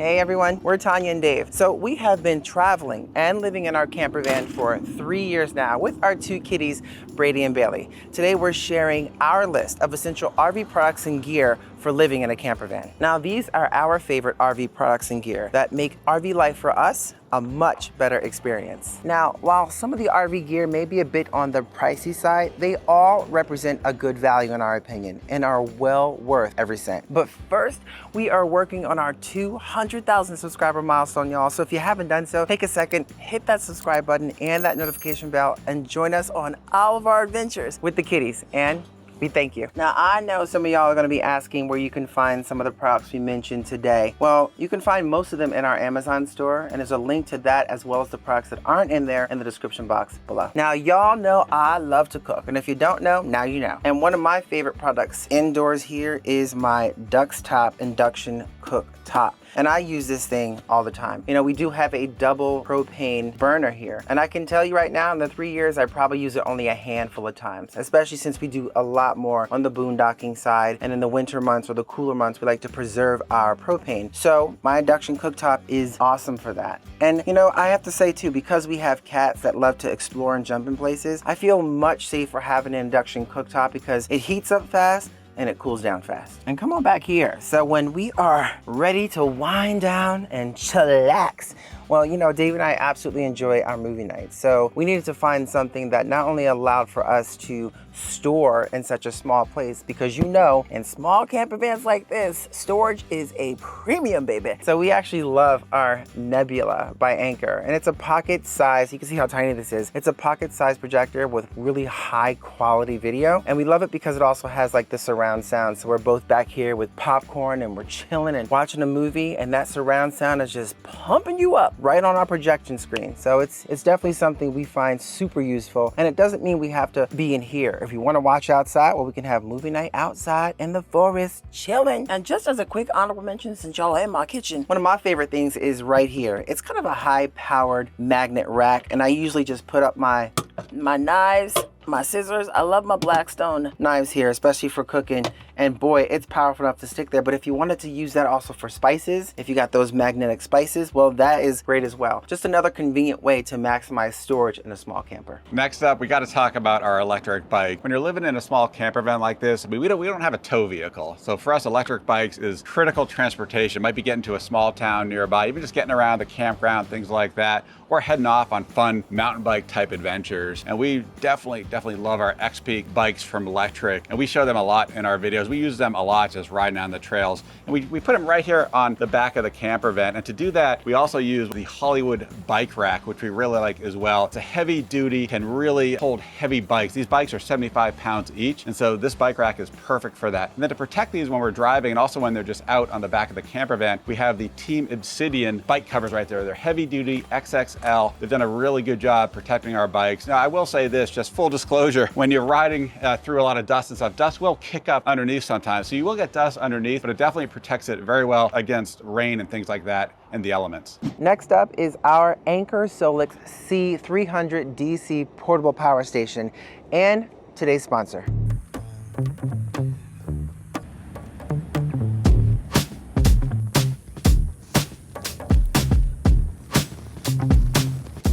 Hey everyone, we're Tanya and Dave. So we have been traveling and living in our camper van for 3 years now with our two kitties, Brady and Bailey. Today we're sharing our list of essential RV products and gear for living in a camper van. Now these are our favorite RV products and gear that make RV life for us a much better experience. Now, while some of the RV gear may be a bit on the pricey side, they all represent a good value in our opinion and are well worth every cent. But first, we are working on our 200,000 subscriber milestone, y'all. So if you haven't done so, take a second, hit that subscribe button and that notification bell and join us on all of our adventures with the kitties. And we thank you. Now, I know some of y'all are gonna be asking where you can find some of the products we mentioned today. Well, you can find most of them in our Amazon store, and there's a link to that as well as the products that aren't in there in the description box below. Now, y'all know I love to cook, and if you don't know, now you know. And one of my favorite products indoors here is my Duxtop induction cooktop. And I use this thing all the time. You know, we do have a double propane burner here. And I can tell you right now, in the 3 years, I probably use it only a handful of times, especially since we do a lot more on the boondocking side. And in the winter months or the cooler months, we like to preserve our propane. So my induction cooktop is awesome for that. And you know, I have to say too, because we have cats that love to explore and jump in places, I feel much safer having an induction cooktop because it heats up fast and it cools down fast. And come on back here. So when we are ready to wind down and chillax, well, you know, Dave and I absolutely enjoy our movie nights. So we needed to find something that not only allowed for us to store in such a small place, because you know, in small camper vans like this, storage is a premium, baby. So we actually love our Nebula by Anchor. And it's a pocket size, you can see how tiny this is. It's a pocket size projector with really high quality video. And we love it because it also has like the surround sound. So we're both back here with popcorn and we're chilling and watching a movie, and that surround sound is just pumping you up right on our projection screen. So it's definitely something we find super useful. And it doesn't mean we have to be in here. If you want to watch outside, well, we can have movie night outside in the forest chilling. And just as a quick honorable mention, since y'all are in my kitchen, one of my favorite things is right here. It's kind of a high powered magnet rack, and I usually just put up my knives, my scissors. I love my Blackstone knives here, especially for cooking. And boy, it's powerful enough to stick there. But if you wanted to use that also for spices, if you got those magnetic spices, well, that is great as well. Just another convenient way to maximize storage in a small camper. Next up, we got to talk about our electric bike. When you're living in a small camper van like this, we don't have a tow vehicle. So for us, electric bikes is critical transportation. Might be getting to a small town nearby, even just getting around the campground, things like that, or heading off on fun mountain bike type adventures. And we definitely love our X-Peak bikes from Electric, and we show them a lot in our videos. We use them a lot just riding on the trails, and we put them right here on the back of the camper van. And to do that, we also use the Hollywood bike rack, which we really like as well. It's a heavy duty, can really hold heavy bikes. These bikes are 75 pounds each, and so this bike rack is perfect for that. And then to protect these when we're driving and also when they're just out on the back of the camper van, we have the Team Obsidian bike covers right there. They're heavy duty, XXL. They've done a really good job protecting our bikes. Now, I will say this, just full disclosure, when you're riding through a lot of dust and stuff, dust will kick up underneath sometimes. So you will get dust underneath, but it definitely protects it very well against rain and things like that and the elements. Next up is our Anchor Solix C300 DC portable power station and today's sponsor.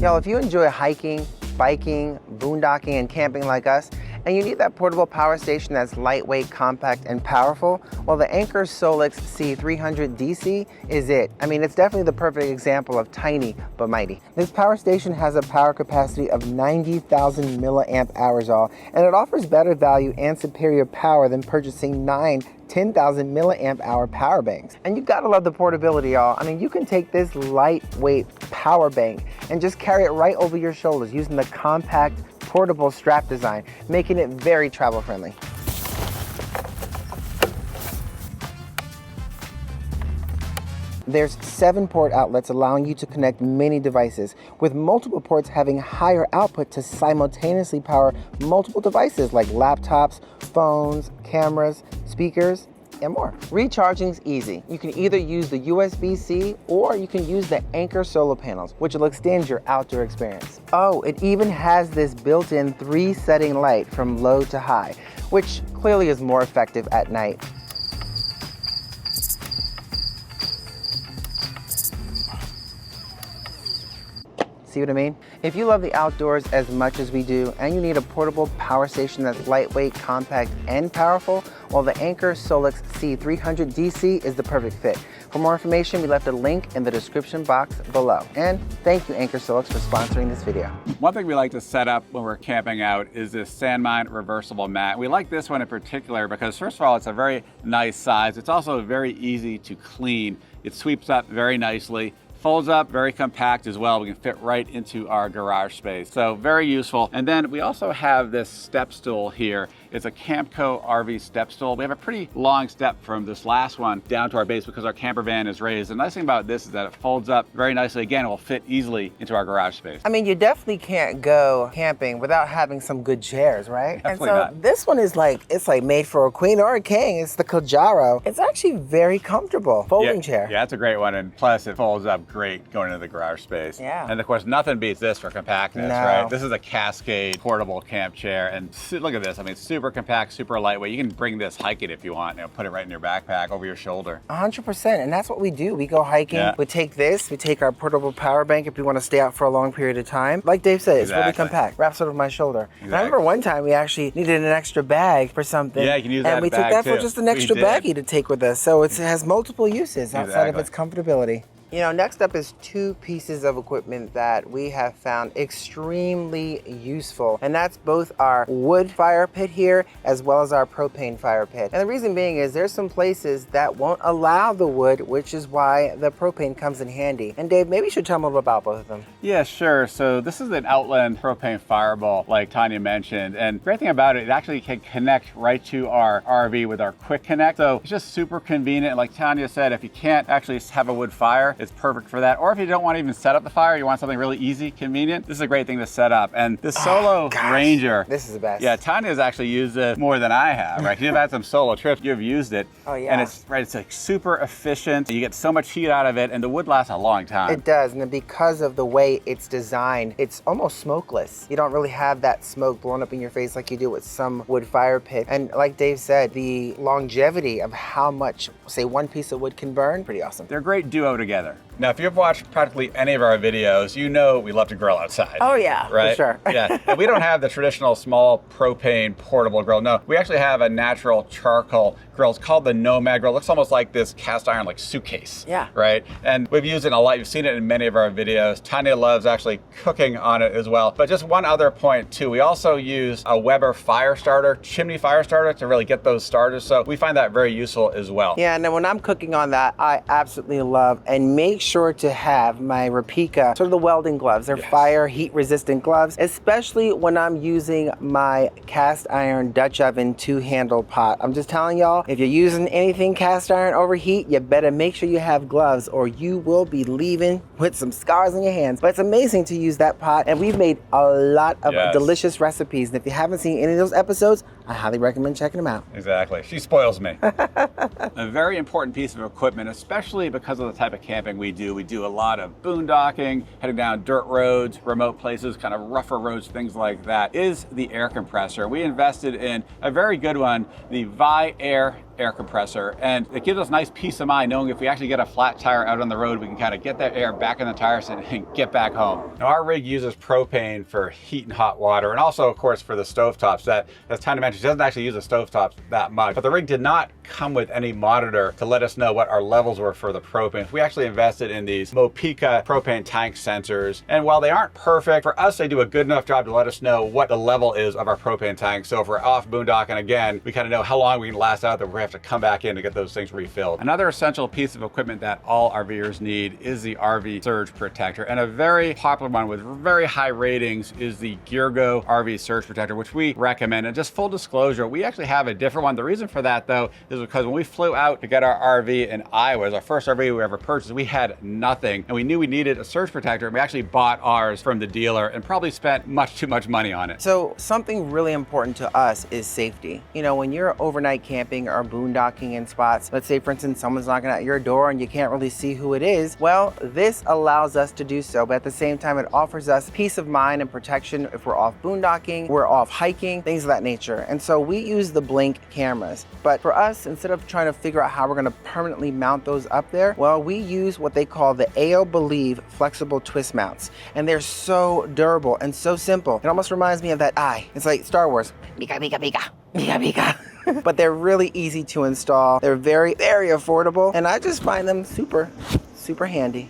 Y'all, if you enjoy hiking, biking, boondocking, and camping like us, and you need that portable power station that's lightweight, compact, and powerful, well, the Anchor Solix C300 DC is it. I mean, it's definitely the perfect example of tiny but mighty. This power station has a power capacity of 90,000 milliamp hours, y'all, and it offers better value and superior power than purchasing 10,000 milliamp hour power banks. And you gotta love the portability, y'all. I mean, you can take this lightweight power bank and just carry it right over your shoulders using the compact portable strap design, making it very travel friendly. There's 7 port outlets allowing you to connect many devices, with multiple ports having higher output to simultaneously power multiple devices like laptops, phones, cameras, speakers, and more. Recharging's easy. You can either use the USB-C or you can use the Anchor solar panels, which will extend your outdoor experience. Oh, it even has this built-in 3-setting light from low to high, which clearly is more effective at night. See what I mean? If you love the outdoors as much as we do and you need a portable power station that's lightweight, compact, and powerful, well, the Anker Solix C300 DC is the perfect fit. For more information, we left a link in the description box below. And thank you, Anker Solix, for sponsoring this video. One thing we like to set up when we're camping out is this Sandmine reversible mat. We like this one in particular because, first of all, it's a very nice size. It's also very easy to clean. It sweeps up very nicely. Folds up, very compact as well. We can fit right into our garage space. So very useful. And then we also have this step stool here. It's a Campco RV step stool. We have a pretty long step from this last one down to our base because our camper van is raised. The nice thing about this is that it folds up very nicely. Again, it will fit easily into our garage space. I mean, you definitely can't go camping without having some good chairs, right? Definitely and so not. This one is like, it's like made for a queen or a king. It's the Kojaro. It's actually very comfortable. Folding chair. Yeah, it's a great one. And plus it folds up great going into the garage space. Yeah. And of course, nothing beats this for compactness, No. right? This is a Cascade portable camp chair. And look at this. I mean, it's super compact, super lightweight. You can bring this, hike it if you want, put it right in your backpack over your shoulder. 100%, and that's what we do. We go hiking, Yeah. we take this, we take our portable power bank if we want to stay out for a long period of time. Like Dave said, it's really Exactly. compact, wraps over my shoulder. And I Exactly. remember one time we actually needed an extra bag for something. Yeah, you can use and that we took bag that for too. just an We extra did. baggie to take with us. So it has multiple uses outside of Exactly. its comfortability. You know, next up is two pieces of equipment that we have found extremely useful, and that's both our wood fire pit here as well as our propane fire pit. And the reason being is there's some places that won't allow the wood, which is why the propane comes in handy. And Dave, maybe you should tell them a little about both of them. Yeah, sure. So this is an Outland propane fireball, like Tanya mentioned. And the great thing about it, it actually can connect right to our RV with our quick connect. So it's just super convenient. Like Tanya said, if you can't actually have a wood fire, it's perfect for that. Or if you don't want to even set up the fire, you want something really easy, convenient, this is a great thing to set up. And this Solo Ranger, This is the best. yeah, Tanya's actually used this more than I have, right? You've had some solo trips, you've used it. Oh, yeah. And it's like super efficient. You get so much heat out of it, and the wood lasts a long time. It does, and because of the way it's designed, it's almost smokeless. You don't really have that smoke blowing up in your face like you do with some wood fire pit. And like Dave said, the longevity of how much, say, one piece of wood can burn, pretty awesome. They're a great duo together. Now, if you've watched practically any of our videos, you know we love to grill outside. Oh yeah, Right? for sure. Yeah, and we don't have the traditional small propane portable grill. No, we actually have a natural charcoal grill. It's called the Nomad grill. It looks almost like this cast iron like suitcase. Yeah. Right? And we've used it a lot. You've seen it in many of our videos. Tanya loves actually cooking on it as well. But just one other point too, we also use a Weber fire starter, chimney fire starter to really get those started. So we find that very useful as well. Yeah, and then when I'm cooking on that, I absolutely love and make sure to have my Repica, sort of the welding gloves. They're Yes. fire heat resistant gloves, especially when I'm using my cast iron Dutch oven 2-handle pot. I'm just telling y'all, if you're using anything cast iron over heat, you better make sure you have gloves or you will be leaving with some scars on your hands. But it's amazing to use that pot, and we've made a lot of Yes. delicious recipes. And if you haven't seen any of those episodes, I highly recommend checking them out. Exactly. She spoils me. A very important piece of equipment, especially because of the type of camping we do. We do a lot of boondocking, heading down dirt roads, remote places, kind of rougher roads, things like that, is the air compressor. We invested in a very good one, the Vi-Air air compressor, and it gives us nice peace of mind knowing if we actually get a flat tire out on the road, we can kind of get that air back in the tires and get back home. Now, our rig uses propane for heat and hot water, and also, of course, for the stovetops. That, as Tanya mentioned, she doesn't actually use the stovetops that much, but the rig did not come with any monitor to let us know what our levels were for the propane. We actually invested in these Mopica propane tank sensors, and while they aren't perfect, for us, they do a good enough job to let us know what the level is of our propane tank. So if we're off boondocking again, we kind of know how long we can last out, that we have to come back in to get those things refilled. Another essential piece of equipment that all RVers need is the RV surge protector, and a very popular one with very high ratings is the Geargo RV surge protector, which we recommend. And just full disclosure, we actually have a different one. The reason for that, though, is because when we flew out to get our RV in Iowa, it was our first RV we ever purchased, we had nothing, and we knew we needed a surge protector, and we actually bought ours from the dealer and probably spent much too much money on it. So something really important to us is safety. You know, when you're overnight camping or boondocking in spots. Let's say, for instance, someone's knocking at your door and you can't really see who it is. Well, this allows us to do so, but at the same time, it offers us peace of mind and protection if we're off boondocking, we're off hiking, things of that nature. And so we use the Blink cameras. But for us, instead of trying to figure out how we're gonna permanently mount those up there, well, we use what they call the AO Believe flexible twist mounts. And they're so durable and so simple. It almost reminds me of that eye. It's like Star Wars. Bika, bika, bika. Bika, bika. But they're really easy to install. They're very, very affordable. And I just find them super, super handy.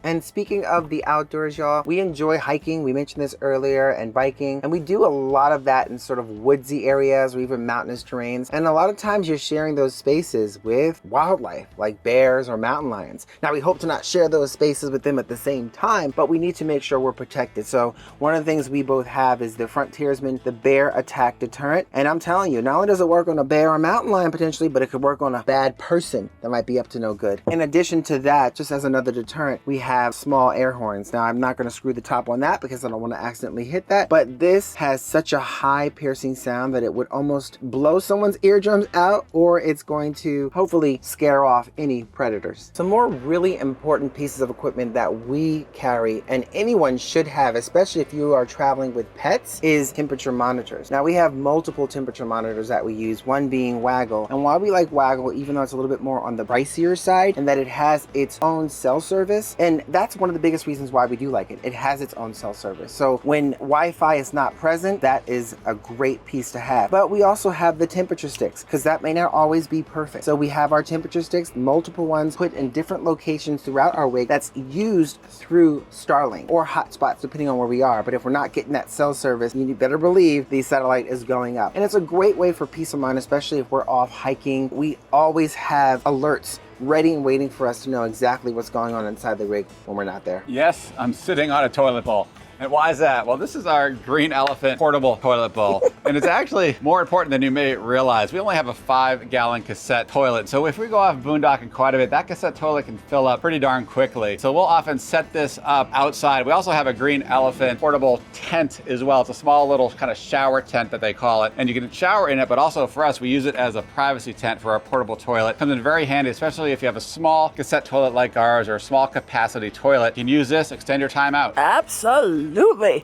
And speaking of the outdoors, y'all, we enjoy hiking. We mentioned this earlier, and biking. And we do a lot of that in sort of woodsy areas or even mountainous terrains. And a lot of times you're sharing those spaces with wildlife like bears or mountain lions. Now, we hope to not share those spaces with them at the same time, but we need to make sure we're protected. So one of the things we both have is the Frontiersman, the bear attack deterrent. And I'm telling you, not only does it work on a bear or mountain lion potentially, but it could work on a bad person that might be up to no good. In addition to that, just as another deterrent, we have small air horns. Now, I'm not going to screw the top on that because I don't want to accidentally hit that, but this has such a high piercing sound that it would almost blow someone's eardrums out, or it's going to hopefully scare off any predators. Some more really important pieces of equipment that we carry and anyone should have, especially if you are traveling with pets, is temperature monitors. Now, we have multiple temperature monitors that we use, one being Waggle. And why we like Waggle, even though it's a little bit more on the pricier side, and that it has its own cell service, and that's one of the biggest reasons why we do like it. It has its own cell service. So when Wi-Fi is not present, that is a great piece to have. But we also have the temperature sticks, because that may not always be perfect. So we have our temperature sticks, multiple ones put in different locations throughout our rig that's used through Starlink or hotspots, depending on where we are. But if we're not getting that cell service, you better believe the satellite is going up. And it's a great way for peace of mind, especially if we're off hiking. We always have alerts ready and waiting for us to know exactly what's going on inside the rig when we're not there. Yes, I'm sitting on a toilet bowl. And why is that? Well, this is our Green Elephant portable toilet bowl. And it's actually more important than you may realize. We only have a 5-gallon cassette toilet. So if we go off boondocking quite a bit, that cassette toilet can fill up pretty darn quickly. So we'll often set this up outside. We also have a Green Elephant portable tent as well. It's a small little kind of shower tent that they call it. And you can shower in it, but also for us, we use it as a privacy tent for our portable toilet. Comes in very handy, especially if you have a small cassette toilet like ours or a small capacity toilet. You can use this, extend your time out. Absolutely.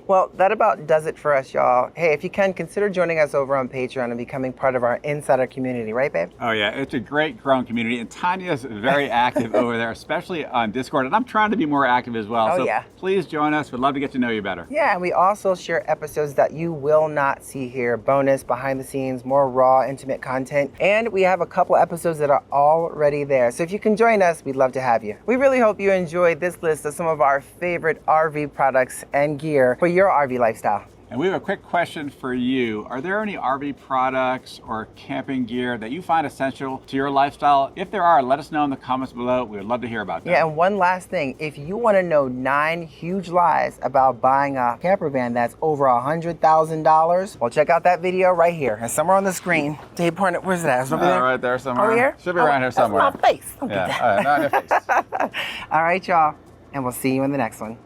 Well, that about does it for us, y'all. Hey, if you can, consider joining us over on Patreon and becoming part of our insider community, right, babe? Oh yeah, it's a great growing community, and Tanya's very active over there, especially on Discord, and I'm trying to be more active as well. So yeah. Please join us. We'd love to get to know you better. Yeah, and we also share episodes that you will not see here. Bonus, behind the scenes, more raw, intimate content. And we have a couple episodes that are already there. So if you can join us, we'd love to have you. We really hope you enjoyed this list of some of our favorite RV products and gear for your RV lifestyle. And we have a quick question for you. Are there any RV products or camping gear that you find essential to your lifestyle? If there are, let us know in the comments below. We would love to hear about that. Yeah, and one last thing. If you want to know 9 huge lies about buying a camper van that's over $100,000, well, check out that video right here. And somewhere on the screen. Dave, point it. Where's that? Is it over there? Right there somewhere. Over here? Should be around here somewhere. That's my face. Don't do that. Not in your face. All right, y'all. And we'll see you in the next one.